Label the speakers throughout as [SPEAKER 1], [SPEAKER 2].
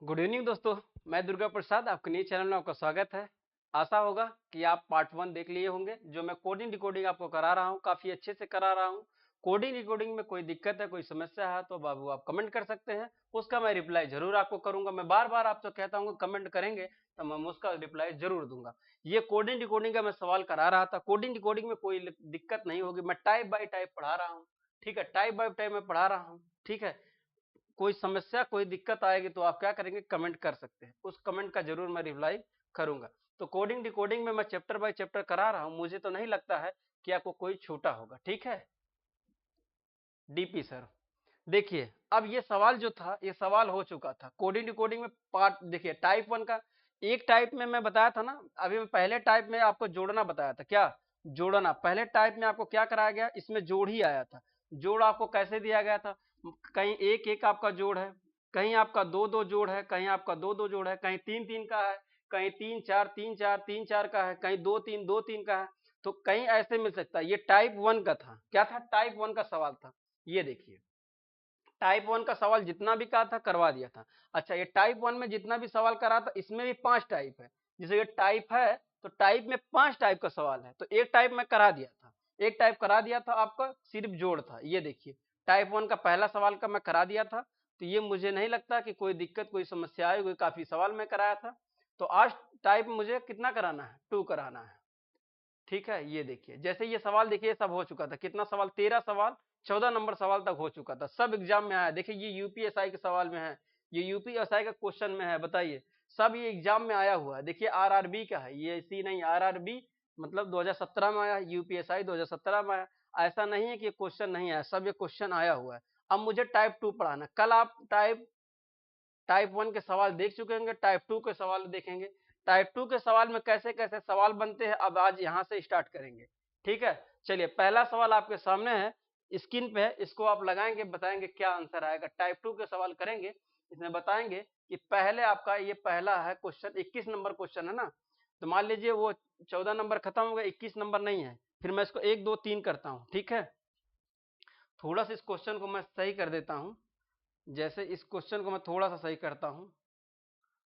[SPEAKER 1] Good evening दोस्तों। मैं दुर्गा प्रसाद, आपके नए चैनल में आपका स्वागत है। आशा होगा कि आप पार्ट 1 देख लिए होंगे। जो मैं कोडिंग डिकोडिंग आपको करा रहा हूँ, काफी अच्छे से करा रहा हूँ। कोडिंग डिकोडिंग में कोई दिक्कत है, कोई समस्या है तो बाबू आप कमेंट कर सकते हैं, उसका मैं रिप्लाई जरूर आपको करूंगा। मैं बार बार आपसे कहता हूँ कमेंट करेंगे तो मैं उसका रिप्लाई जरूर दूंगा। ये कोडिंग डिकोडिंग का मैं सवाल करा रहा था। कोडिंग डिकोडिंग में कोई दिक्कत नहीं होगी, मैं टाइप बाई टाइप पढ़ा रहा हूँ। ठीक है, टाइप बाई टाइप में पढ़ा रहा हूँ। ठीक है, कोई समस्या कोई दिक्कत आएगी तो आप क्या करेंगे, कमेंट कर सकते हैं, उस कमेंट का जरूर मैं रिप्लाई करूंगा। तो कोडिंग डिकोडिंग में मैं चैप्टर बाय चैप्टर करा रहा हूं, मुझे तो नहीं लगता है कि आपको कोई छूटा होगा। ठीक है डीपी सर, देखिए अब ये सवाल जो था ये सवाल हो चुका था कोडिंग डिकोडिंग में। पार्ट देखिए टाइप 1 का, एक टाइप में मैं बताया था ना, अभी मैं पहले टाइप में आपको जोड़ना बताया था। क्या जोड़ना, पहले टाइप में आपको क्या कराया गया, इसमें जोड़ ही आया था। जोड़ आपको कैसे दिया गया था, कहीं एक एक आपका जोड़ है, कहीं आपका दो दो जोड़ है, कहीं आपका दो दो जोड़ है, कहीं तीन तीन का है, कहीं तीन चार तीन चार तीन चार का है, कहीं दो तीन का है। तो कहीं ऐसे मिल सकता है। ये टाइप 1 का था। क्या था, टाइप 1 का सवाल था। ये देखिए टाइप 1 का सवाल जितना भी कहा था करवा दिया था। अच्छा, ये टाइप 1 में जितना भी सवाल करा था इसमें भी 5 टाइप है। जैसे ये टाइप है तो टाइप में 5 टाइप का सवाल है, तो एक टाइप में करा दिया था। एक टाइप करा दिया था आपका, सिर्फ जोड़ था। ये देखिए टाइप 1 का पहला सवाल का मैं करा दिया था। तो ये मुझे नहीं लगता कि कोई दिक्कत कोई समस्या आएगी, काफी सवाल मैं कराया था। तो आज टाइप मुझे कितना कराना है, 2 कराना है। ठीक है, ये देखिए जैसे ये सवाल देखिए सब हो चुका था। कितना सवाल, 13 सवाल, 14 नंबर सवाल तक हो चुका था। सब एग्जाम में आया। देखिए ये यूपीएसआई के सवाल में है, ये यूपीएसआई का क्वेश्चन में है। बताइए, सब ये एग्जाम में आया हुआ है। देखिए आरआरबी का है, ये इसी नहीं, आरआरबी मतलब 2017 में आया, यूपीएसआई 2017 में आया। ऐसा नहीं है कि ये क्वेश्चन नहीं आया, सब ये क्वेश्चन आया हुआ है। अब मुझे टाइप 2 पढ़ाना। कल आप टाइप टाइप 1 के सवाल देख चुके होंगे, टाइप 2 के सवाल देखेंगे। टाइप 2 के सवाल में कैसे कैसे सवाल बनते हैं, अब आज यहां से स्टार्ट करेंगे। ठीक है, चलिए पहला सवाल आपके सामने है, स्क्रीन पे है, इसको आप लगाएंगे, बताएंगे क्या आंसर आएगा। टाइप 2 के सवाल करेंगे, इसमें बताएंगे कि पहले आपका ये पहला है क्वेश्चन, 21 नंबर क्वेश्चन है ना। तो मान लीजिए वो 14 नंबर खत्म हो गया, 21 नंबर नहीं है, फिर मैं इसको 1 2 3 करता हूँ। ठीक है, थोड़ा सा इस क्वेश्चन को मैं सही कर देता हूँ। जैसे इस क्वेश्चन को मैं थोड़ा सा सही करता हूँ,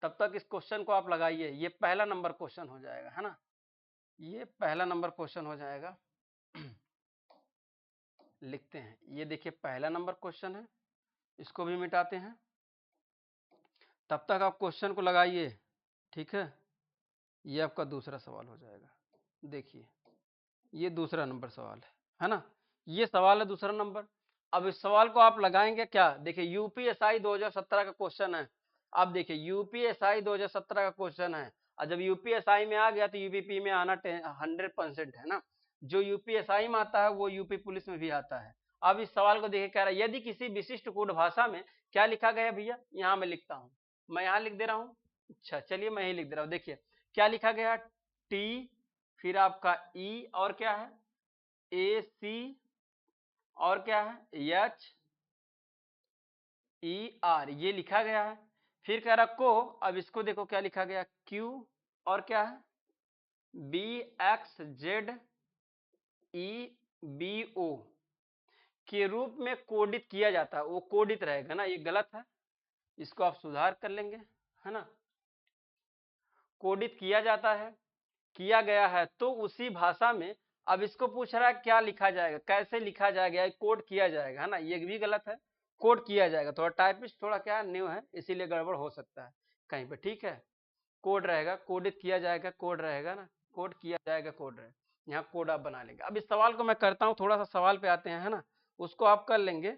[SPEAKER 1] तब तक इस क्वेश्चन को आप लगाइए। ये पहला नंबर क्वेश्चन हो जाएगा, है ना, ये पहला नंबर क्वेश्चन हो जाएगा। लिखते हैं, ये देखिए पहला नंबर क्वेश्चन है, इसको भी मिटाते हैं। तब तक आप क्वेश्चन को लगाइए। ठीक है, ये आपका दूसरा सवाल हो जाएगा। देखिए ये दूसरा नंबर सवाल है ना, ये सवाल है दूसरा नंबर। अब इस सवाल को आप लगाएंगे क्या, देखिए यूपीएसआई 2017 का क्वेश्चन है। अब देखिए यूपीएसआई 2017 का क्वेश्चन है, और जब यूपीएसआई में आ गया तो यूपीपी में आना 100% है ना। जो यूपीएसआई में आता है वो यूपी पुलिस में भी आता है। अब इस सवाल को देखिए, कह रहा है यदि किसी विशिष्ट कोड भाषा में, क्या लिखा गया भैया, यहाँ मैं लिखता हूँ, मैं यहाँ लिख दे रहा हूँ। अच्छा चलिए मैं ही लिख दे रहा हूँ। देखिए क्या लिखा गया, टी, फिर आपका ई, और क्या है, ए सी, और क्या है, एच ई आर, ये लिखा गया है। फिर कह रहा को, अब इसको देखो क्या लिखा गया, क्यू, और क्या है, B X Z E B O के रूप में कोडित किया जाता है। वो कोडित रहेगा ना, ये गलत है, इसको आप सुधार कर लेंगे, है ना। कोडित किया जाता है, किया गया है तो उसी भाषा में। अब इसको पूछ रहा है क्या लिखा जाएगा, कैसे लिखा जाएगा, कोड किया जाएगा, है ना, ये भी गलत है। कोड किया जाएगा, थोड़ा टाइपिस्ट थोड़ा क्या न्यू है, इसीलिए गड़बड़ हो सकता है कहीं पे। ठीक है, कोड रहेगा, कोडित किया जाएगा, कोड रहेगा ना, कोड किया जाएगा, कोड रहेगा, यहाँ कोड आप बना लेंगे। अब इस सवाल को मैं करता हूँ, थोड़ा सा सवाल पे आते हैं, है ना, उसको आप कर लेंगे।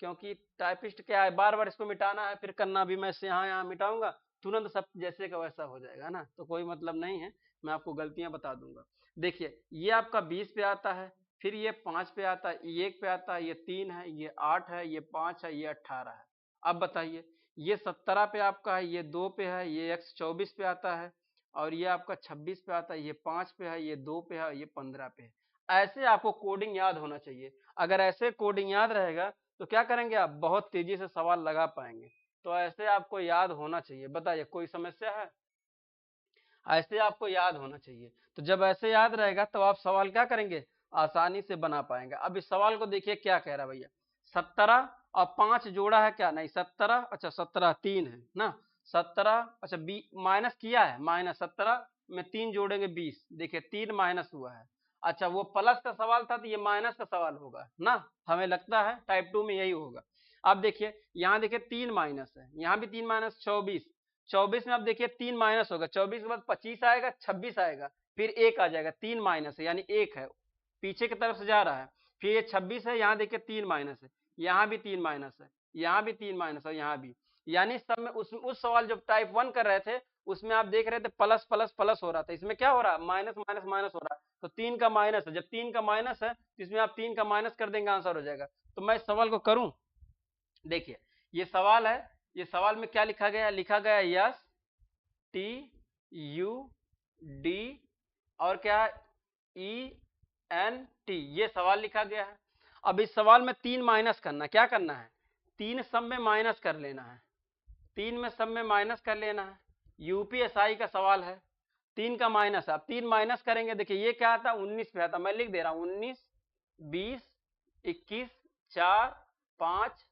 [SPEAKER 1] क्योंकि टाइपिस्ट क्या है, बार बार इसको मिटाना है, फिर करना भी मैं यहाँ यहाँ मिटाऊंगा, तुरंत सब जैसे का वैसा हो जाएगा ना, तो कोई मतलब नहीं है, मैं आपको गलतियां बता दूंगा। देखिए ये आपका 20 पे आता है, फिर ये 5 पे आता है, ये 1 पे आता है, ये 3 है, ये 8 है, ये 5 है, ये 18 है। अब बताइए, ये 17 पे आपका है, ये 2 पे है, ये x 24 पे आता है, और ये आपका 26 पे आता है, ये 5 पे है, ये 2 पे है, ये 15 पे है। ऐसे आपको कोडिंग याद होना चाहिए। अगर ऐसे कोडिंग याद रहेगा तो क्या करेंगे आप, बहुत तेजी से सवाल लगा पाएंगे। तो ऐसे आपको याद होना चाहिए। बताइए कोई समस्या है, ऐसे आपको याद होना चाहिए। तो जब ऐसे याद रहेगा तो आप सवाल क्या करेंगे, आसानी से बना पाएंगे। अब इस सवाल को देखिए क्या कह रहा है भैया, 17 और 5 जोड़ा है क्या, नहीं 17, अच्छा 17 3 है ना, 17, अच्छा बी माइनस किया है, माइनस 17 में 3 जोड़ेंगे 20, देखिए 3 माइनस हुआ है। अच्छा वो प्लस का सवाल था तो ये माइनस का सवाल होगा ना, हमें लगता है टाइप 2 में यही होगा। अब देखिए यहाँ देखिए 3 माइनस है, यहाँ भी 3 माइनस 24, 24 में अब देखिए 3 माइनस होगा, 24 के बाद 25 आएगा, 26 आएगा, फिर 1 आ जाएगा, 3 माइनस है यानी 1 है, पीछे की तरफ से जा रहा है, फिर ये 26 है, यहाँ देखिए 3 माइनस है, यहाँ भी 3 माइनस है, यहाँ भी 3 माइनस है, यहाँ भी, यानी सब में उस सवाल जब टाइप 1 कर रहे थे उसमें आप देख रहे थे प्लस प्लस प्लस हो रहा था, इसमें क्या हो रहा है माइनस माइनस माइनस हो रहा है, तो 3 का माइनस है, जब 3 का माइनस है तो इसमें आप 3 का माइनस कर देंगे, आंसर हो जाएगा। तो मैं इस सवाल को करूं, देखिए ये सवाल है, ये सवाल में क्या लिखा गया है, लिखा गया है यस टी यू डी और क्या ई एन टी, ये सवाल लिखा गया है। अब इस सवाल में 3 माइनस करना, क्या करना है, 3 सब में माइनस कर लेना है, 3 में सब में माइनस कर लेना है, यूपीएसआई का सवाल है, 3 का माइनस, आप 3 माइनस करेंगे, देखिए ये क्या आता 19 पे आता, मैं लिख दे रहा हूं 19 20 21 4 5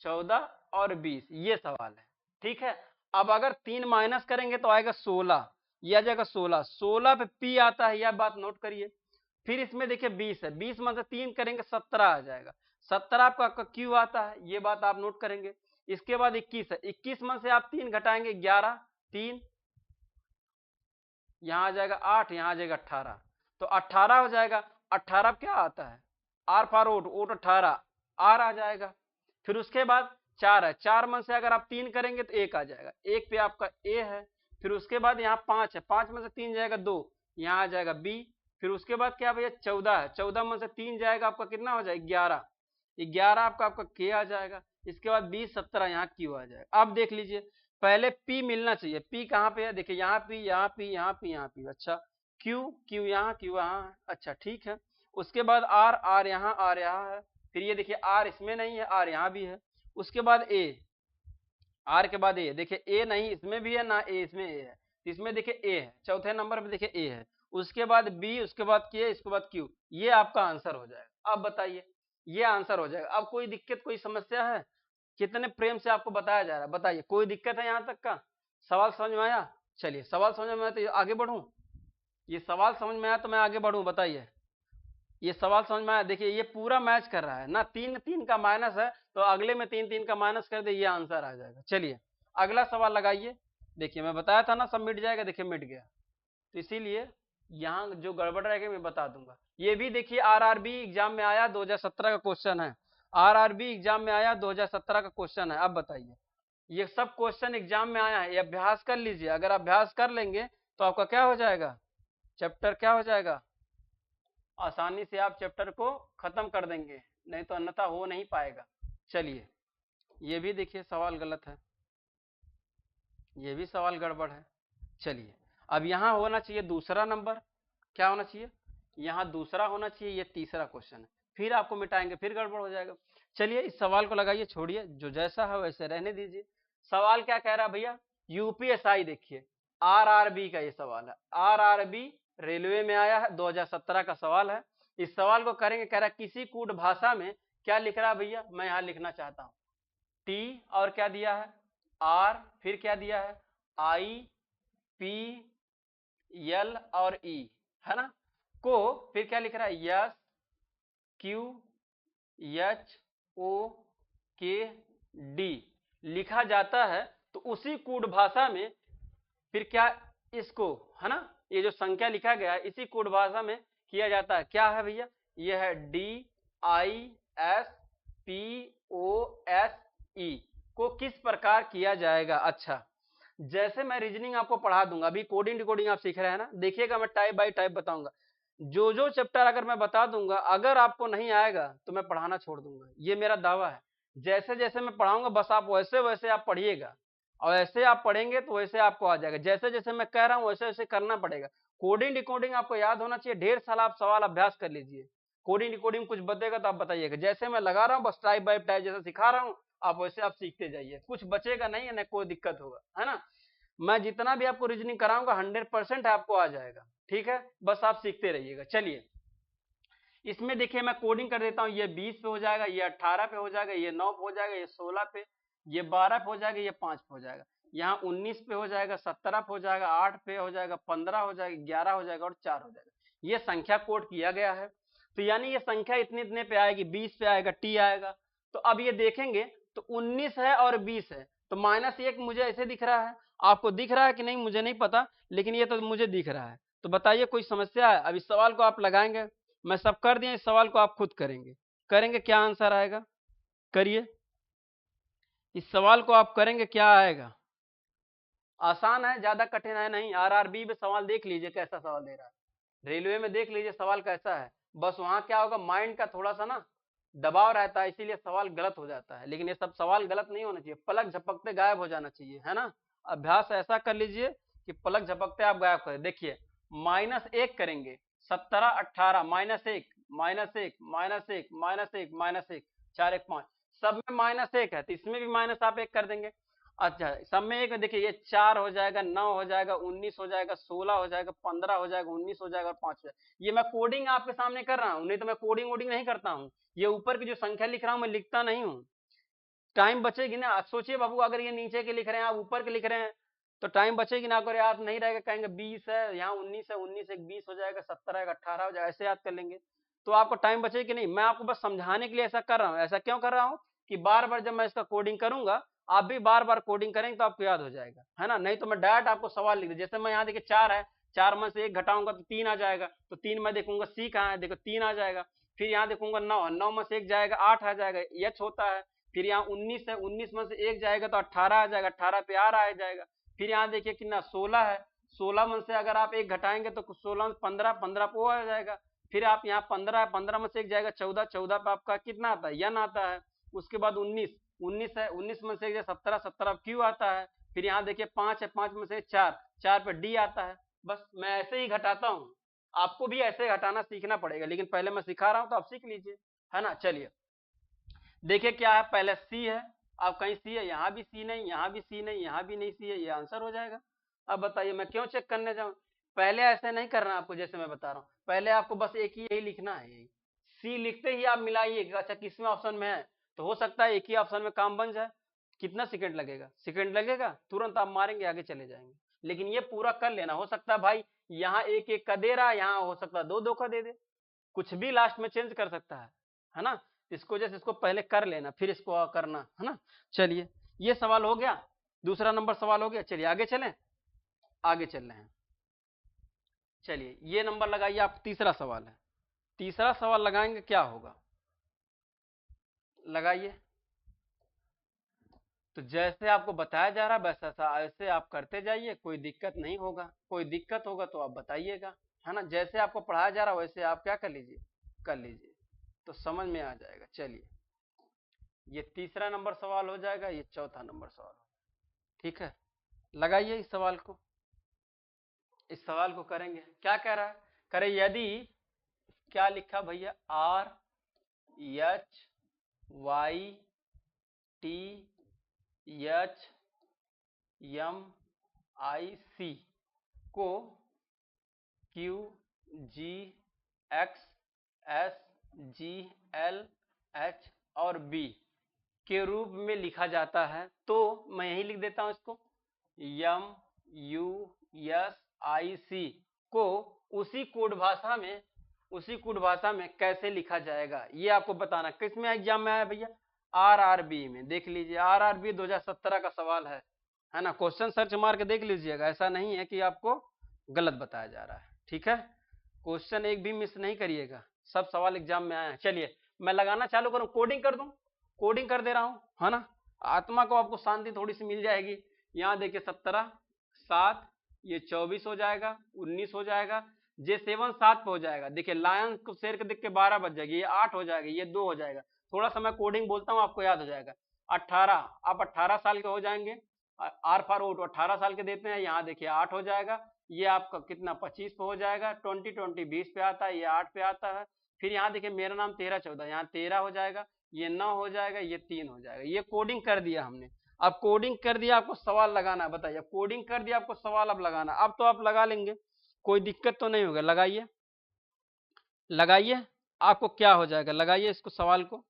[SPEAKER 1] 14 और 20, ये सवाल है, ठीक है। अब अगर 3 माइनस करेंगे तो आएगा 16, ये आ जाएगा 16, 16 पे पी आता है, यह बात नोट करिए। फिर इसमें देखिए 20 है, 20 में से 3 करेंगे 17 आ जाएगा, 17 आपका क्यू आता है, ये बात आप नोट करेंगे। इसके बाद 21 है, 21 में से आप 3 घटाएंगे 11, 3 यहाँ आ जाएगा 8, यहाँ आ जाएगा 18, तो 18 हो जाएगा। 18 क्या आता है, आर फॉर ओट, ओट 18, आर आ जाएगा। फिर उसके बाद 4 है, 4 में से अगर आप 3 करेंगे तो 1 आ जाएगा, 1 पे आपका ए है। फिर उसके बाद यहाँ 5 है, 5 में से 3 जाएगा 2, यहाँ आ जाएगा बी। फिर उसके बाद क्या भैया 14 है, 14 में से 3 जाएगा आपका कितना हो जाएगा 11, 11 आपका के आ जाएगा। इसके बाद 20 17 यहाँ क्यू आ जाएगा। अब देख लीजिए पहले पी मिलना चाहिए, पी कहाँ पे है, देखिए यहाँ पी यहाँ पी यहाँ पी यहाँ पी, अच्छा क्यू क्यू यहाँ क्यू यहाँ, अच्छा ठीक है। उसके बाद आर, आर यहाँ है, फिर ये देखिए आर इसमें नहीं है, आर यहाँ भी है। उसके बाद ए, आर के बाद ए, देखिए ए नहीं इसमें भी है ना ए इसमें ए है, इसमें देखिए ए है, चौथे नंबर पे देखिए ए है। उसके बाद बी, उसके बाद के, इसके बाद क्यू, ये आपका आंसर हो जाएगा। अब बताइए ये आंसर हो जाएगा। अब कोई दिक्कत कोई समस्या है, कितने प्रेम से आपको बताया जा रहा है, बताइए कोई दिक्कत है यहाँ तक का, सवाल समझ में आया। चलिए सवाल समझ में आया तो आगे बढ़ूं, ये सवाल समझ में आया तो मैं आगे बढ़ूं, बताइए ये सवाल समझ में आया। देखिए ये पूरा मैच कर रहा है ना, 3 3 का माइनस है तो अगले में 3 3 का माइनस कर दे, ये आंसर आ जाएगा। चलिए अगला सवाल लगाइए, देखिए मैं बताया था ना सब मिट जाएगा, देखिए मिट गया, तो इसीलिए यहाँ जो गड़बड़ रहेगा मैं बता दूंगा। ये भी देखिए आरआरबी एग्जाम में आया, 2017 का क्वेश्चन है, आरआरबी एग्जाम में आया 2017 का क्वेश्चन है। अब बताइए ये सब क्वेश्चन एग्जाम में आया है, ये अभ्यास कर लीजिए, अगर अभ्यास कर लेंगे तो आपका क्या हो जाएगा, चैप्टर क्या हो जाएगा, आसानी से आप चैप्टर को खत्म कर देंगे, नहीं तो अन्यथा हो नहीं पाएगा। चलिए ये भी देखिए सवाल गलत है, ये भी सवाल गड़बड़ है। चलिए अब यहाँ होना चाहिए दूसरा नंबर, क्या होना चाहिए, यहाँ दूसरा होना चाहिए, ये तीसरा क्वेश्चन है, फिर आपको मिटाएंगे फिर गड़बड़ हो जाएगा। चलिए इस सवाल को लगाइए, छोड़िए जो जैसा है वैसे रहने दीजिए। सवाल क्या कह रहा है भैया, यूपीएसआई, देखिए आरआरबी का ये सवाल है, आरआरबी रेलवे में आया है, 2017 का सवाल है। इस सवाल को करेंगे, कह रहा है किसी कूट भाषा में क्या लिख रहा है भैया, मैं यहाँ लिखना चाहता हूँ टी और क्या दिया है आर, फिर क्या दिया है आई पी एल और ई, है ना, को फिर क्या लिख रहा है यस क्यू एच ओ के डी लिखा जाता है। तो उसी कूट भाषा में फिर क्या इसको, है ना, ये जो संख्या लिखा गया है इसी कोड भाषा में किया जाता है, क्या है भैया, ये है D I S P O S E, को किस प्रकार किया जाएगा। अच्छा जैसे मैं रीजनिंग आपको पढ़ा दूंगा, अभी कोडिंग डिकोडिंग आप सीख रहे हैं ना, देखिएगा मैं टाइप बाय टाइप बताऊंगा, जो चैप्टर अगर मैं बता दूंगा अगर आपको नहीं आएगा तो मैं पढ़ाना छोड़ दूंगा, ये मेरा दावा है। जैसे जैसे मैं पढ़ाऊंगा बस आप वैसे वैसे आप पढ़िएगा, और ऐसे आप पढ़ेंगे तो वैसे आपको आ जाएगा, जैसे जैसे मैं कह रहा हूँ वैसे वैसे करना पड़ेगा। कोडिंग डिकोडिंग आपको याद होना चाहिए, ढेर सारा आप सवाल अभ्यास कर लीजिए, कोडिंग डिकोडिंग कुछ बचेगा तो आप बताइएगा, जैसे मैं लगा रहा हूँ बस टाइप बाय टाइप जैसे सिखा रहा हूँ आप वैसे आप सीखते जाइए, कुछ बचेगा नहीं है ना, कोई दिक्कत होगा, है ना। मैं जितना भी आपको रीजनिंग कराऊंगा 100% आपको आ जाएगा, ठीक है, बस आप सीखते रहिएगा। चलिए इसमें देखिए मैं कोडिंग कर देता हूँ, ये 20 पे हो जाएगा, ये 18 पे हो जाएगा, ये 9 पे हो जाएगा, ये 16 पे, ये 12 पे हो जाएगा, ये 5 पे हो जाएगा। यहाँ 19 पे हो जाएगा, 17 पे हो जाएगा, 8 पे हो जाएगा, 15 हो जाएगा, 11 हो जाएगा और 4 हो जाएगा। ये संख्या कोड किया गया है। तो यानी ये संख्या इतने इतने पे आएगी, 20 पे आएगा, टी आएगा। तो अब ये देखेंगे तो 19 है और 20 है, तो -1 मुझे ऐसे दिख रहा है। आपको दिख रहा है कि नहीं मुझे नहीं पता, लेकिन ये तो मुझे दिख रहा है। तो बताइए कोई समस्या है? अब इस सवाल को आप लगाएंगे, मैं सब कर दिया, इस सवाल को आप खुद करेंगे। करेंगे, क्या आंसर आएगा? करिए, इस सवाल को आप करेंगे, क्या आएगा? आसान है, ज्यादा कठिन है नहीं। आरआरबी में सवाल देख लीजिए कैसा सवाल दे रहा है, रेलवे में देख लीजिए सवाल कैसा है। बस वहां क्या होगा, माइंड का थोड़ा सा ना दबाव रहता है, इसीलिए सवाल गलत हो जाता है। लेकिन ये सब सवाल गलत नहीं होना चाहिए, पलक झपकते गायब हो जाना चाहिए, है ना। अभ्यास ऐसा कर लीजिए कि पलक झपकते आप गायब करें। देखिए -1 करेंगे, 17 18, -1 -1 -1 -1 -1, 4 1 5, सब में -1 है तो इसमें भी माइनस आप 1 कर देंगे। अच्छा, सब में एक में देखिए, ये 4 हो जाएगा, 9 हो जाएगा, 19 हो जाएगा, 16 हो जाएगा, 15 हो जाएगा, 19 हो जाएगा और 5 हो जाएगा। ये मैं कोडिंग आपके सामने कर रहा हूँ, नहीं तो मैं कोडिंग वोडिंग नहीं करता हूँ। ये ऊपर की जो संख्या लिख रहा हूँ मैं लिखता नहीं हूँ। टाइम बचेगी ना। सोचिए बाबू, अगर ये नीचे के लिख रहे हैं, आप ऊपर के लिख रहे हैं, तो टाइम बचेगी ना। अगर याद नहीं रहेगा, कहेंगे 20 है, यहाँ 19 है, 19 एक 20 हो जाएगा, 17 एक 18 हो जाएगा, ऐसे याद कर लेंगे। तो आपको टाइम बचेगी नहीं। मैं आपको बस समझाने के लिए ऐसा कर रहा हूँ। ऐसा क्यों कर रहा हूँ कि बार बार जब मैं इसका कोडिंग करूंगा, आप भी बार बार कोडिंग करेंगे तो आपको याद हो जाएगा, है ना। नहीं तो मैं डायरेक्ट आपको सवाल लिख दूं। जैसे मैं यहाँ देखिए 4 है, 4 में से 1 घटाऊंगा तो 3 आ जाएगा, तो 3 में देखूंगा सी कहाँ है, देखो 3 आ जाएगा। फिर यहाँ देखूंगा 9 है, 9 में से 1 जाएगा, 8 आ जाएगा, एच होता है। फिर यहाँ 19 है, 19 में से 1 जाएगा तो 18 आ जाएगा, 18 पे आर आ जाएगा। फिर यहाँ देखिए कितना 16 है, 16 में से अगर आप 1 घटाएंगे तो 16 में 15, 15 पे वो आ जाएगा। फिर आप यहाँ 15 है, 15 में से 1 जाएगा 14, 14 पे आपका कितना आता है, यन आता है। उसके बाद 19, 19 है, 19 में से 1 17, 17 क्यू आता है। फिर यहाँ देखिए 5 है, 5 में से 4, 4 पे डी आता है। बस मैं ऐसे ही घटाता हूँ। आपको भी ऐसे घटाना सीखना पड़ेगा, लेकिन पहले मैं सिखा रहा हूँ तो आप सीख लीजिए, है ना। चलिए देखिए क्या है, पहले सी है, अब कहीं सी है, यहाँ भी सी नहीं, यहाँ भी सी नहीं, यहाँ भी नहीं सी है, ये आंसर हो जाएगा। अब बताइए मैं क्यों चेक करने जाऊँ? पहले ऐसे नहीं करना आपको, जैसे मैं बता रहा हूँ। पहले आपको बस एक ही यही लिखना है, यही सी लिखते ही आप मिलाइए, अच्छा किसमें ऑप्शन में है, तो हो सकता है एक ही ऑप्शन में काम बन जाए। कितना सेकंड लगेगा? सेकंड लगेगा, तुरंत आप मारेंगे, आगे चले जाएंगे। लेकिन ये पूरा कर लेना। हो सकता है भाई यहाँ एक एक का दे रहा है, यहाँ हो सकता है दो दो का दे दे, कुछ भी लास्ट में चेंज कर सकता है ना। इसको जैसे इसको पहले कर लेना, फिर इसको करना, है ना। चलिए ये सवाल हो गया, दूसरा नंबर सवाल हो गया। चलिए आगे चलें, आगे चल रहे हैं। चलिए ये नंबर लगाइए आप, तीसरा सवाल है। तीसरा सवाल लगाएंगे, क्या होगा, लगाइए। तो जैसे आपको बताया जा रहा है वैसा ऐसे आप करते जाइए, कोई दिक्कत नहीं होगा। कोई दिक्कत होगा तो आप बताइएगा, है ना। जैसे आपको पढ़ाया जा रहा है वैसे आप क्या कर लीजिए, कर लीजिए, तो समझ में आ जाएगा। चलिए ये तीसरा नंबर सवाल हो जाएगा, ये चौथा नंबर सवाल। ठीक है, लगाइए इस सवाल को। इस सवाल को करेंगे, क्या कह रहा है, करे यदि, क्या लिखा भैया, R H Y T H M I C को Q G X S G L H और बी के रूप में लिखा जाता है, तो मैं यही लिख देता हूं इसको, M U S I C को उसी कोड भाषा में, उसी कोड भाषा में कैसे लिखा जाएगा, ये आपको बताना। किस में एग्जाम में आया भैया? आरआरबी में। देख लीजिए आरआरबी 2017 का सवाल है ना। क्वेश्चन सर्च मार के देख लीजिएगा, ऐसा नहीं है कि आपको गलत बताया जा रहा है। ठीक है, क्वेश्चन एक भी मिस नहीं करिएगा, सब सवाल एग्जाम में आए हैं। चलिए मैं लगाना चालू करूं, कोडिंग कर दूं, कोडिंग कर दे रहा हूं, है ना। आत्मा को आपको शांति थोड़ी सी मिल जाएगी। यहाँ देखिए 17 7, ये 24 हो जाएगा, 19 हो जाएगा, जे 7 7 पे हो जाएगा। देखिए लायन को शेर के देख के 12 बज जाएगी, ये 8 हो जाएगा, ये 2 हो जाएगा। थोड़ा सा मैं कोडिंग बोलता हूँ, आपको याद हो जाएगा। 18, आप 18 साल के हो जाएंगे, आर फॉर आउट 18 साल के देते हैं। यहाँ देखिए 8 हो जाएगा, ये आपका कितना 25 पे हो जाएगा, 20 20 20 पे आता है, ये 8 पे आता है। फिर यहाँ देखिए मेरा नाम 13 14, यहाँ 13 हो जाएगा, ये 9 हो जाएगा, ये 3 हो जाएगा। ये कोडिंग कर दिया हमने। अब कोडिंग कर दिया, आपको सवाल लगाना है। बताइए, कोडिंग कर दिया, आपको सवाल अब लगाना। अब तो आप लगा लेंगे, कोई दिक्कत तो नहीं होगा। लगाइए, लगाइए, आपको क्या हो जाएगा, लगाइए इसको सवाल को।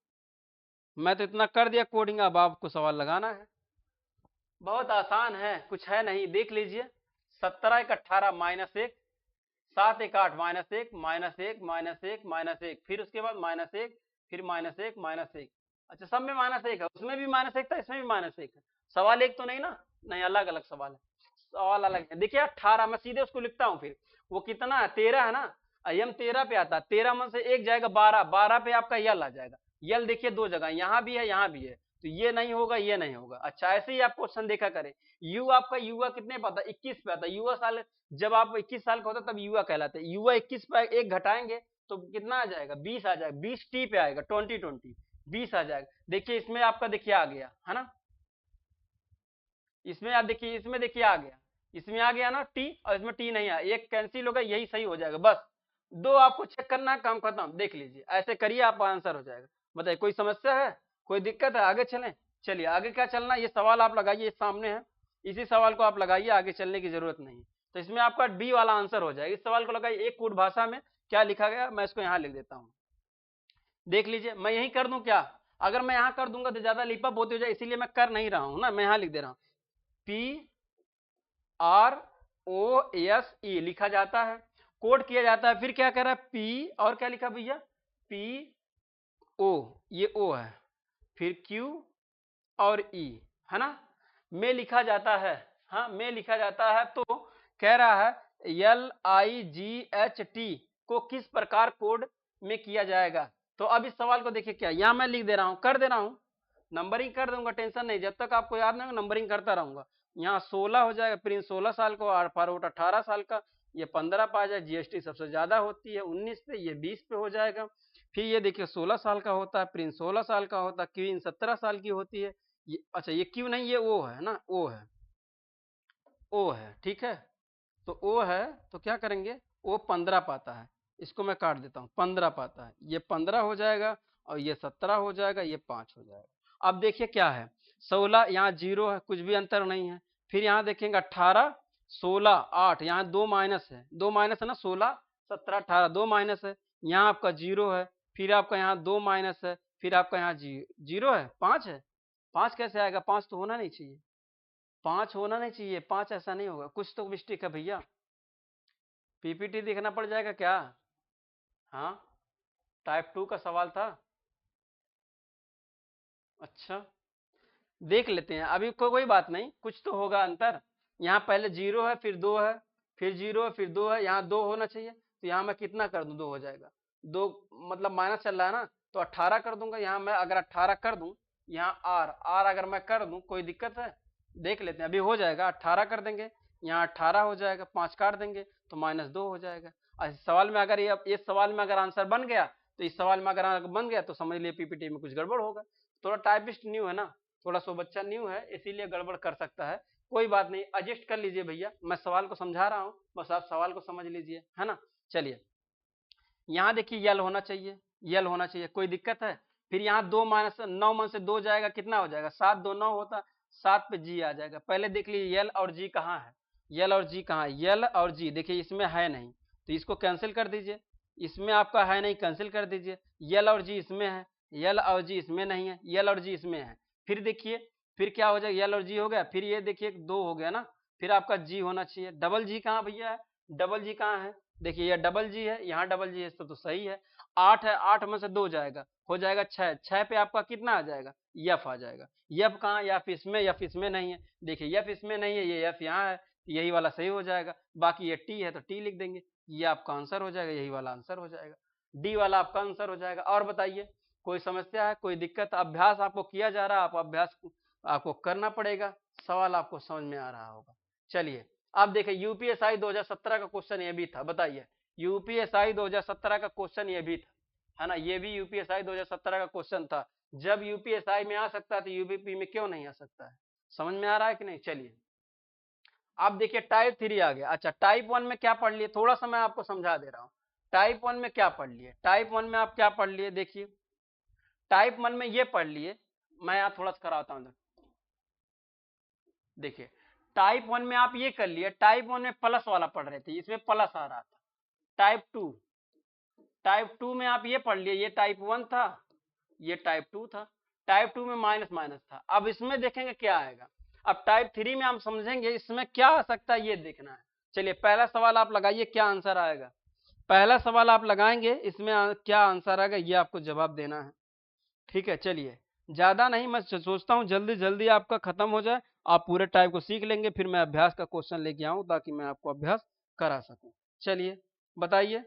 [SPEAKER 1] मैं तो इतना कर दिया कोडिंग, अब आपको सवाल लगाना है। बहुत आसान है, कुछ है नहीं, देख लीजिए। 17 एक 18 माइनस 1, 7 एक 8 माइनस 1 माइनस 1 माइनस 1 माइनस 1, फिर उसके बाद माइनस 1, फिर माइनस 1 माइनस 1। अच्छा, सब में माइनस 1 है, उसमें भी माइनस 1 था, इसमें भी माइनस 1 है। सवाल एक तो नहीं ना? नहीं, अलग अलग सवाल है, सवाल अलग है। देखिए 18, मैं सीधे उसको लिखता हूँ, फिर वो कितना है, 13 है ना, यम 13 पे आता है, 13 में से एक जाएगा 12, 12 पे आपका यल आ जाएगा। यल देखिए दो जगह, यहाँ भी है यहाँ भी है, तो ये नहीं होगा ये नहीं होगा। अच्छा, ऐसे ही आप क्वेश्चन देखा करें। यू आपका युवा कितने पे आता है, 21 पे आता है। युवा साल, जब आप 21 साल का होता है तब युवा कहलाते हैं। युवा 21 पे एक घटाएंगे तो कितना आ जाएगा, 20 आ जाएगा, 20 टी पे आएगा, 20 20 आ जाएगा। देखिए इसमें आपका देखिए आ गया है ना, इसमें आप देखिए, इसमें देखिए आ गया, इसमें आ गया ना टी, और इसमें टी नहीं आया, एक कैंसिल होगा, यही सही हो जाएगा। बस दो आपको चेक करना है, काम खत्म। देख लीजिए, ऐसे करिए, आप आंसर हो जाएगा। बताइए कोई समस्या है, कोई दिक्कत है, आगे चलें? चलिए आगे क्या चलना, ये सवाल आप लगाइए, सामने है, इसी सवाल को आप लगाइए, आगे चलने की जरूरत नहीं। तो इसमें आपका बी वाला आंसर हो जाएगा। इस सवाल को लगाइए, एक कूट भाषा में क्या लिखा गया, मैं इसको यहाँ लिख देता हूँ। देख लीजिए, मैं यही कर दूं क्या? अगर मैं यहाँ कर दूंगा तो ज्यादा लिपअप होती हो जाए, इसीलिए मैं कर नहीं रहा हूँ ना, मैं यहाँ लिख दे रहा हूँ। P R O S E लिखा जाता है, कोड किया जाता है। फिर क्या कह रहा है, पी और क्या लिखा भैया, पी ओ, ये ओ है, फिर क्यू और ई, है ना, में लिखा जाता है। हाँ, में लिखा जाता है। तो कह रहा है L I ji H T को किस प्रकार कोड में किया जाएगा। तो अब इस सवाल को देखिए, क्या यहाँ मैं लिख दे रहा हूँ, कर दे रहा हूँ, नंबरिंग कर दूंगा, टेंशन नहीं, जब तक आपको याद नहीं होगा नंबरिंग करता रहूंगा। यहाँ 16 हो जाएगा, प्रिंस 16 साल को, और फारूक 18 साल का, ये 15 पे आ जाए, जीएसटी सबसे ज्यादा होती है 19 पे, ये 20 पे हो जाएगा। फिर ये देखिए 16 साल का होता है, प्रिंस 16 साल का होता है, क्वीन 17 साल की होती है। ये अच्छा, ये क्यों नहीं, ये ओ है ना, ओ है, ओ है, ठीक है। तो ओ है, तो क्या करेंगे, ओ 15 पाता है, इसको मैं काट देता हूँ, 15 पाता है, ये 15 हो जाएगा, और ये 17 हो जाएगा, ये 5 हो जाएगा। अब देखिए क्या है, 16 यहाँ 0 है, कुछ भी अंतर नहीं है। फिर यहाँ देखेंगे 18, 16, 8, यहाँ 2 माइनस है, 2 माइनस है ना, 16, 17, 18, 2 माइनस है, यहाँ आपका 0 है, फिर आपका यहाँ 2 माइनस है, फिर आपका यहाँ 0 है, 5 है। 5 कैसे आएगा, 5 तो होना नहीं चाहिए, 5 होना नहीं चाहिए, 5 ऐसा नहीं होगा, कुछ तो मिस्टेक है भैया। पीपीटी देखना पड़ जाएगा क्या? हाँ, टाइप 2 का सवाल था। अच्छा, देख लेते हैं, अभी कोई बात नहीं, कुछ तो होगा अंतर। यहाँ पहले 0 है, फिर 2 है, फिर 0 है, फिर 2 है, यहाँ 2 होना चाहिए, तो यहाँ मैं कितना कर दूं, 2 हो जाएगा। 2 मतलब माइनस चल रहा है ना, तो 18 कर दूंगा। यहाँ मैं अगर 18 कर दूं, यहाँ आर आर अगर मैं कर दूं, कोई दिक्कत है? देख लेते हैं, अभी हो जाएगा, 18 कर देंगे, यहाँ 18 हो जाएगा, 5 काट देंगे तो -2 हो जाएगा। इस सवाल में अगर ये इस सवाल में अगर आंसर बन गया, तो इस सवाल में अगर आंसर बन गया तो समझ लिए पीपीटी में कुछ गड़बड़ होगा। थोड़ा टाइपिस्ट न्यू है ना, थोड़ा सो बच्चा न्यू है, इसीलिए गड़बड़ कर सकता है। कोई बात नहीं, एडजस्ट कर लीजिए भैया, मैं सवाल को समझा रहा हूँ, बस आप सवाल को समझ लीजिए, है ना। चलिए, यहाँ देखिए यल होना चाहिए, यल होना चाहिए, कोई दिक्कत है? फिर यहाँ 2 माइनस 9 में से 2 जाएगा, कितना हो जाएगा, 7, 2 9 होता, 7 पे जी आ जाएगा। पहले देख लीजिए यल और जी कहाँ है, यल और जी कहाँ है, यल और जी देखिए इसमें है नहीं, तो इसको कैंसिल कर दीजिए, इसमें आपका है नहीं, कैंसिल कर दीजिए। यल और जी इसमें है, यल और जी इसमें नहीं है, यल और जी इसमें है। फिर देखिए, फिर क्या हो जाएगा, यल और जी हो गया, फिर ये देखिए 2 हो गया ना, फिर आपका जी होना चाहिए। डबल जी कहाँ भैया है, डबल जी कहाँ है, देखिए ये डबल जी है, यहाँ डबल जी है, तो सही है। 8 है, 8 में से 2 जाएगा, हो जाएगा 6, 6 पे आपका कितना आ जाएगा, यफ आ जाएगा। यफ कहाँ, यफ इसमें नहीं है, देखिए यफ इसमें नहीं है, ये यफ यहाँ है, यही वाला सही हो जाएगा। बाकी ये टी है तो टी लिख देंगे, ये आपका आंसर हो जाएगा, यही वाला आंसर हो जाएगा, डी वाला आपका आंसर हो जाएगा। और बताइए कोई समस्या है, कोई दिक्कत? अभ्यास आपको किया जा रहा है, आप अभ्यास आपको करना पड़ेगा, सवाल आपको समझ में आ रहा होगा। चलिए, अब देखिए यूपीएसआई 2017 का क्वेश्चन ये भी था, बताइए, यूपीएसआई 2017 का क्वेश्चन ये भी था, है ना, ये भी यूपीएसआई 2017 का क्वेश्चन था। जब यूपीएसआई में आ सकता है तो यूपीपी में क्यों नहीं आ सकता है? समझ में आ रहा है कि नहीं? चलिए, अब देखिए टाइप 3 आ गया। अच्छा, टाइप 1 में क्या पढ़ लिए, थोड़ा सा मैं आपको समझा दे रहा हूँ। टाइप 1 में क्या पढ़ लिए, टाइप 1 में आप क्या पढ़ लिए, देखिए टाइप 1 में ये पढ़ लिए, मैं यहाँ थोड़ा सा कराता हूँ, देखिए टाइप 1 में आप ये कर लिए, टाइप 1 में प्लस वाला पढ़ रहे थे, इसमें प्लस आ रहा था। टाइप 2 में आप ये पढ़ लिए, ये टाइप 1 था, ये टाइप 2 था, टाइप 2 में माइनस माइनस था। अब इसमें देखेंगे क्या आएगा, अब टाइप 3 में हम समझेंगे इसमें क्या आ सकता है ये देखना है। चलिए पहला सवाल आप लगाइए, क्या आंसर आएगा। पहला सवाल आप लगाएंगे, इसमें क्या आंसर आएगा ये आपको जवाब देना है। ठीक है, चलिए ज्यादा नहीं, मैं सोचता हूँ जल्दी जल्दी आपका खत्म हो जाए, आप पूरे टाइप को सीख लेंगे, फिर मैं अभ्यास का क्वेश्चन लेके आऊं ताकि मैं आपको अभ्यास करा सकूं। चलिए बताइए।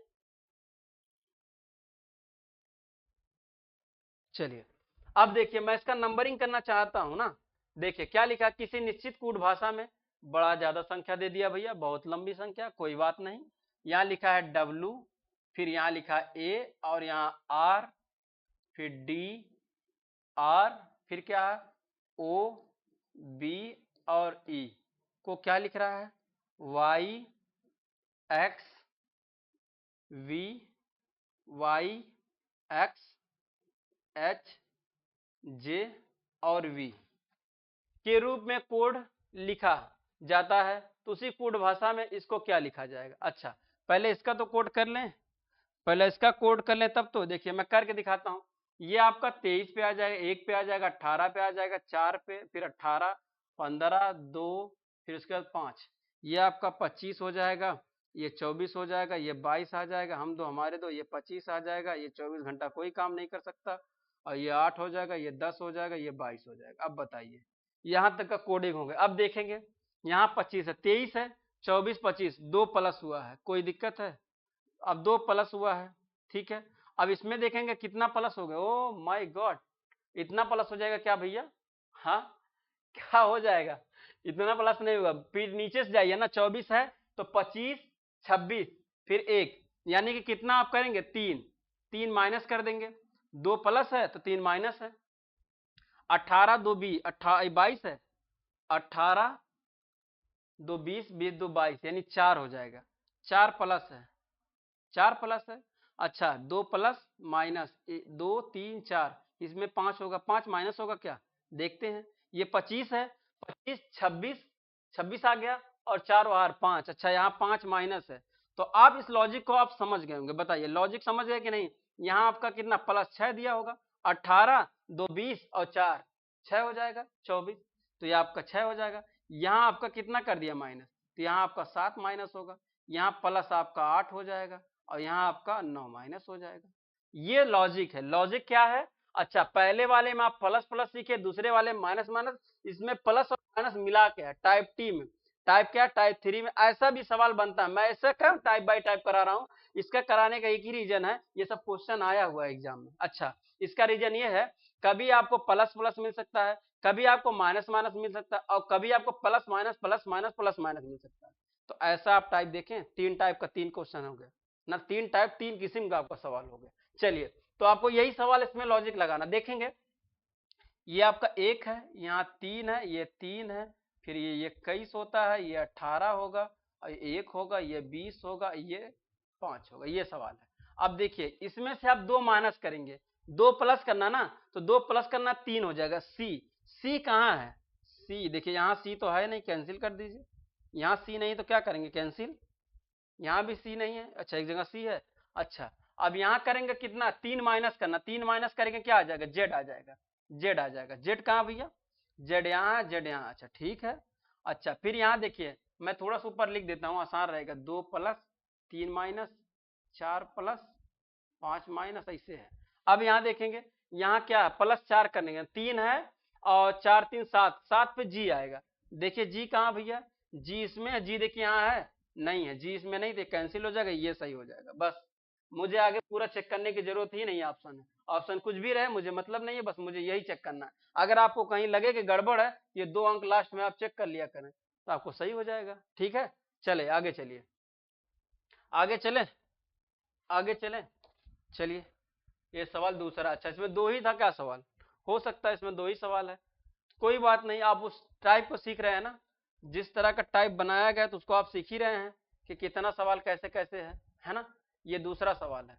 [SPEAKER 1] चलिए अब देखिए, मैं इसका नंबरिंग करना चाहता हूं ना। देखिए क्या लिखा, किसी निश्चित कूट भाषा में बड़ा ज्यादा संख्या दे दिया भैया, बहुत लंबी संख्या, कोई बात नहीं। यहाँ लिखा है W, फिर यहाँ लिखा A, और यहाँ R, फिर D, R, फिर क्या है O, B और E को क्या लिख रहा है, Y, X, V, Y, X, H, J और V के रूप में कोड लिखा जाता है, तो उसी कोड भाषा में इसको क्या लिखा जाएगा। अच्छा पहले इसका तो कोड कर लें, पहले इसका कोड कर लें, तब तो देखिए मैं करके दिखाता हूं। ये आपका 23 पे आ जाएगा, 1 पे आ जाएगा, 18 पे आ जाएगा, 4 पे, फिर 18, 15, 2, फिर उसके बाद 5, ये आपका 25 हो जाएगा, ये 24 हो जाएगा, ये 22 आ जाएगा, हम दो हमारे दो, ये 25 आ जाएगा, ये 24 घंटा कोई काम नहीं कर सकता, और ये 8 हो जाएगा, ये 10 हो जाएगा, ये 22 हो जाएगा। अब बताइए यहां तक का कोडिंग हो गया। अब देखेंगे यहाँ 25 है, 23 है, 24, 25, 2 प्लस हुआ है, कोई दिक्कत है, अब 2 प्लस हुआ है, ठीक है। अब इसमें देखेंगे कितना प्लस हो गया, ओ माय गॉड, इतना प्लस हो जाएगा क्या भैया, हाँ क्या हो जाएगा, इतना प्लस नहीं होगा, फिर नीचे से जाइए ना, 24 है तो 25, 26, फिर 1, यानी कि कितना आप करेंगे, 3, 3 माइनस कर देंगे, 2 प्लस है तो 3 माइनस है, 18, 2, 20, 22 है, 18, 2, 20, 20, 2, 22, यानी 4 हो जाएगा, 4 प्लस है, 4 प्लस है। अच्छा 2 प्लस माइनस 2, 3, 4, इसमें 5 होगा, 5 माइनस होगा क्या, देखते हैं। ये 25 है, 25, 26, 26 आ गया, और 4 बाहर 5, अच्छा यहाँ 5 माइनस है। तो आप इस लॉजिक को आप समझ गए होंगे, बताइए लॉजिक समझ गए कि नहीं। यहाँ आपका कितना प्लस 6 दिया होगा, 18, 2, 20 और 4, 6 हो जाएगा, 24, तो ये आपका 6 हो जाएगा। यहाँ आपका कितना कर दिया माइनस, तो यहाँ आपका 7 माइनस होगा, यहाँ प्लस आपका 8 हो जाएगा, और यहाँ आपका 9 माइनस हो जाएगा। ये लॉजिक है। लॉजिक क्या है, अच्छा पहले वाले में आप प्लस प्लस सीखे, दूसरे वाले में माइनस माइनस, इसमें प्लस और माइनस मिला के है। टाइप टी में, टाइप क्या, टाइप 3 में ऐसा भी सवाल बनता है। मैं ऐसा क्या टाइप बाय टाइप करा रहा हूँ, इसका कराने का एक ही रीजन है, ये सब क्वेश्चन आया हुआ है एग्जाम में। अच्छा इसका रीजन ये है, कभी आपको प्लस प्लस मिल सकता है, कभी आपको माइनस माइनस मिल सकता है, और कभी आपको plus minus plus minus plus minus मिल सकता है। तो ऐसा आप टाइप देखें, 3 टाइप का 3 क्वेश्चन हो गया ना, 3 टाइप 3 किस्म का आपका सवाल हो गया। चलिए तो आपको यही सवाल इसमें लॉजिक लगाना, देखेंगे ये आपका 1 है, यहाँ 3 है, ये 3 है, फिर ये 21 होता है, ये 18 होगा, और 1 होगा, ये 20 होगा, ये 5 होगा, ये सवाल है। अब देखिए इसमें से आप 2 माइनस करेंगे, 2 प्लस करना ना, तो 2 प्लस करना 3 हो जाएगा। सी कहाँ है, सी देखिए यहाँ सी तो है नहीं, कैंसिल कर दीजिए, यहाँ सी नहीं तो क्या करेंगे, कैंसिल, यहाँ भी सी नहीं है, अच्छा एक जगह सी है। अच्छा अब यहाँ करेंगे कितना, 3 माइनस करना, 3 माइनस करेंगे क्या आ जाएगा, जेड आ जाएगा, जेड आ जाएगा, जेड कहाँ भैया, जेड यहाँ है, जेड यहाँ, अच्छा ठीक है। अच्छा फिर यहाँ देखिए मैं थोड़ा सा ऊपर लिख देता हूँ, आसान रहेगा, 2 प्लस 3 माइनस 4 प्लस 5 माइनस, ऐसे है। अब यहाँ देखेंगे यहाँ क्या है, प्लस 4 करने का 3 है, और 4 3 7, 7 पे जी आएगा, देखिए जी कहाँ भैया, जी इसमें है, जी देखिए यहाँ है, नहीं है जी इसमें, नहीं थे, कैंसिल हो जाएगा, ये सही हो जाएगा। बस मुझे आगे पूरा चेक करने की जरूरत ही नहीं है, ऑप्शन है, ऑप्शन कुछ भी रहे मुझे मतलब नहीं है, बस मुझे यही चेक करना है। अगर आपको कहीं लगे कि गड़बड़ है, ये 2 अंक लास्ट में आप चेक कर लिया करें, तो आपको सही हो जाएगा। ठीक है चले आगे, चलिए आगे चले, आगे चले, चलिए ये सवाल दूसरा। अच्छा इसमें 2 ही था क्या सवाल, हो सकता है इसमें 2 ही सवाल है, कोई बात नहीं, आप उस टाइप को सीख रहे हैं ना, जिस तरह का टाइप बनाया गया तो उसको आप सीख ही रहे हैं कि कितना सवाल कैसे कैसे है ना। ये दूसरा सवाल है,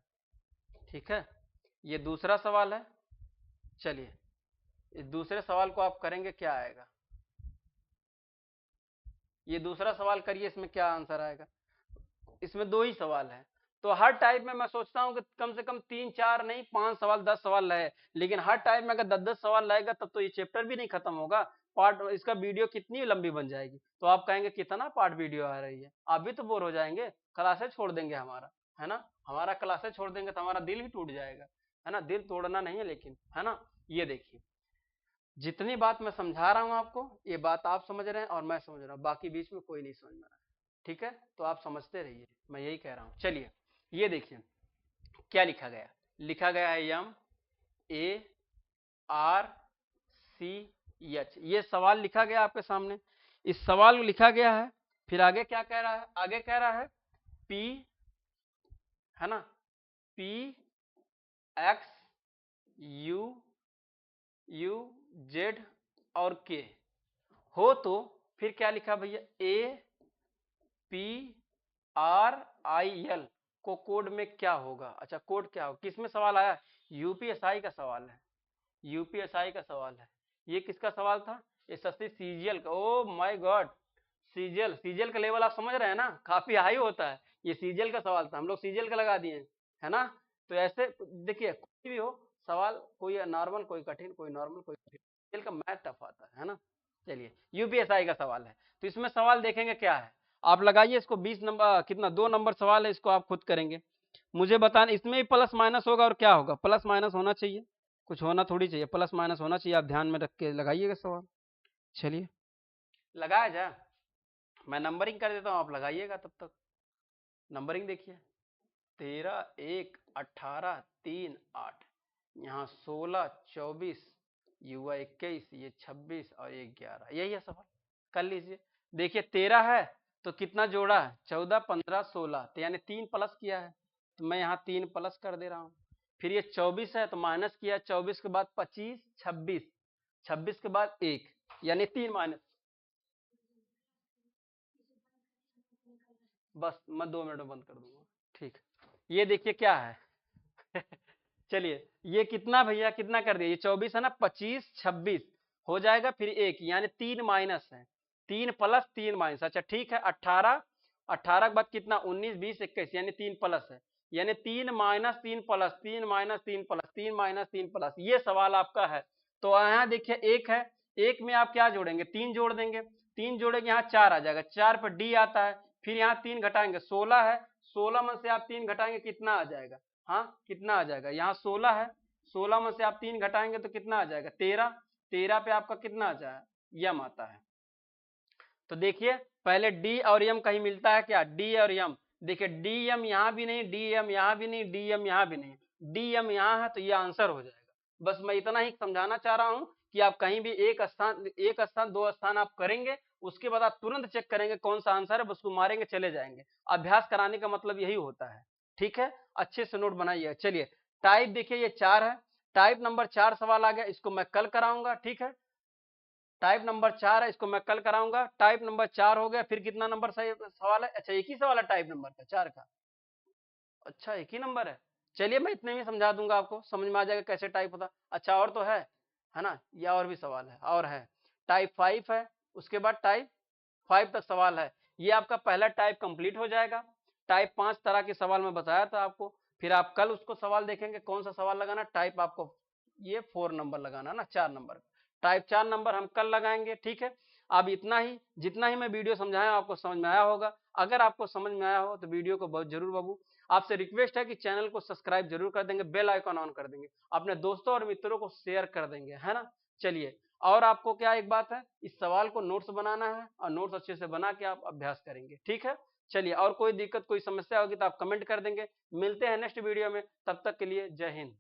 [SPEAKER 1] ठीक है, ये दूसरा सवाल है। चलिए इस दूसरे सवाल को आप करेंगे, क्या आएगा, ये दूसरा सवाल करिए, इसमें क्या आंसर आएगा। इसमें 2 ही सवाल है, तो हर टाइप में मैं सोचता हूँ कि कम से कम 3-4 नहीं 5 सवाल 10 सवाल रहे, लेकिन हर टाइप में अगर 10-10 सवाल रहेगा तब तो ये चैप्टर भी नहीं खत्म होगा, पार्ट इसका वीडियो कितनी लंबी बन जाएगी। तो आप कहेंगे कितना पार्ट वीडियो आ रही है, आप भी तो बोर हो जाएंगे, क्लासेस छोड़ देंगे हमारा, है ना, हमारा क्लासेस छोड़ देंगे तो हमारा दिल ही टूट जाएगा, है ना, दिल तोड़ना नहीं है लेकिन, है ना। ये देखिए जितनी बात मैं समझा रहा हूँ आपको, ये बात आप समझ रहे हैं और मैं समझ रहा हूँ, बाकी बीच में कोई नहीं समझ रहा है, ठीक है, तो आप समझते रहिए, मैं यही कह रहा हूँ। चलिए ये देखिए क्या लिखा गया, लिखा गया है यम ए आर सी एच, ये सवाल लिखा गया आपके सामने, इस सवाल को लिखा गया है, फिर आगे क्या कह रहा है, आगे कह रहा है पी, है ना, P x you you Z और के हो, तो फिर क्या लिखा भैया, A P R I L को कोड में क्या होगा, अच्छा कोड क्या होगा, किसमें सवाल आया, यूपीएसआई का सवाल है, यूपीएसआई का सवाल है, ये किसका सवाल था, एसएससी सीजीएल का, oh my God, CGL, CGL का लेवल आप समझ रहे हैं ना, काफी हाई होता है, ये सीजीएल का सवाल था, हम लोग सीजीएल का लगा दिए, है ना। तो ऐसे देखिए कोई भी हो सवाल, कोई नॉर्मल कोई कठिन, कोई नॉर्मल कोई कठिन, सीजीएल का मैथ टफ आता है ना। चलिए यूपीएसआई का सवाल है, तो इसमें सवाल देखेंगे क्या है, आप लगाइए इसको, 20 नंबर कितना 2 नंबर सवाल है, इसको आप खुद करेंगे, मुझे बताना, इसमें भी प्लस माइनस होगा और क्या होगा, प्लस माइनस होना चाहिए, कुछ होना थोड़ी चाहिए, प्लस माइनस होना चाहिए, आप ध्यान में रख के लगाइएगा सवाल। चलिए लगाया जाए, मैं नंबरिंग कर देता हूँ, आप लगाइएगा तब तक, नंबरिंग देखिए 13 1 18 3 8, यहाँ 16 24, युवा 21, ये 26 और ये 11, यही है सवाल, कर लीजिए। देखिए 13 है तो कितना जोड़ा है, 14 15 16, तो यानी 3 प्लस किया है, तो मैं यहाँ 3 प्लस कर दे रहा हूँ। फिर ये 24 है तो माइनस किया, 24 के बाद 25 26, 26 के बाद 1, यानी 3 माइनस, बस मैं 2 मिनट में बंद कर दूंगा, ठीक। ये देखिए क्या है चलिए ये कितना भैया, कितना कर दिया, ये 24 है ना, 25 26 हो जाएगा, फिर 1 यानी 3 माइनस है, 3 प्लस 3 माइनस, अच्छा ठीक है, 18, 18 के बाद कितना 19 20 21, यानी 3 प्लस है, यानी 3 minus 3 plus, 3 minus 3 plus, 3 minus 3 plus, ये सवाल आपका है। तो यहाँ देखिए 1 है, 1 में आप क्या जोड़ेंगे, 3 जोड़ देंगे, 3 जोड़ेंगे यहाँ 4 आ जाएगा, 4 पर डी आता है, फिर यहाँ 3 घटाएंगे 16 है, 16 में से आप 3 घटाएंगे कितना आ जाएगा, हाँ कितना आ जाएगा, यहाँ 16 है, 16 में से आप 3 घटाएंगे तो कितना आ जाएगा 13, 13 पे आपका कितना आ जाएगा, यम आता है। तो देखिए पहले डी और यम कहीं मिलता है क्या, डी और यम, देखिए डी एम यहाँ भी नहीं, डी एम यहाँ भी नहीं, डी एम यहाँ भी नहीं, डी एम यहाँ है, तो ये आंसर हो जाएगा। बस मैं इतना ही समझाना चाह रहा हूँ कि आप कहीं भी एक स्थान 2 स्थान आप करेंगे, उसके बाद आप तुरंत चेक करेंगे कौन सा आंसर है, उसको मारेंगे चले जाएंगे, अभ्यास कराने का मतलब यही होता है, ठीक है, अच्छे से नोट बनाइए। चलिए टाइप देखिए ये 4 है, टाइप नंबर 4 सवाल आ गया, इसको मैं कल कराऊंगा, ठीक है, टाइप नंबर 4 है, इसको मैं कल कराऊंगा, टाइप नंबर 4 हो गया, फिर कितना नंबर सही सवाल है, अच्छा एक ही सवाल है टाइप नंबर का 4 का, अच्छा एक ही नंबर है, चलिए मैं इतने में समझा दूंगा, आपको समझ में आ जाएगा कैसे टाइप होता, अच्छा और तो है ना, या और भी सवाल है, और है टाइप 5 है, उसके बाद टाइप 5 तक सवाल है, ये आपका पहला टाइप कंप्लीट हो जाएगा। टाइप 5 तरह के सवाल मैं बताया था आपको, फिर आप कल उसको सवाल देखेंगे कौन सा सवाल लगाना, टाइप आपको ये 4 नंबर लगाना ना, 4 नंबर, टाइप 4 नंबर हम कल लगाएंगे, ठीक है। अब इतना ही, जितना ही मैं वीडियो समझाया आपको समझ में आया होगा, अगर आपको समझ में आया हो तो वीडियो को बहुत जरूर बाबू, आपसे रिक्वेस्ट है कि चैनल को सब्सक्राइब जरूर कर देंगे, बेल आइकन ऑन कर देंगे, अपने दोस्तों और मित्रों को शेयर कर देंगे, है ना। चलिए और आपको क्या एक बात है, इस सवाल को नोट्स बनाना है और नोट्स अच्छे से बना के आप अभ्यास करेंगे, ठीक है। चलिए और कोई दिक्कत कोई समस्या होगी तो आप कमेंट कर देंगे, मिलते हैं नेक्स्ट वीडियो में, तब तक के लिए जय हिंद।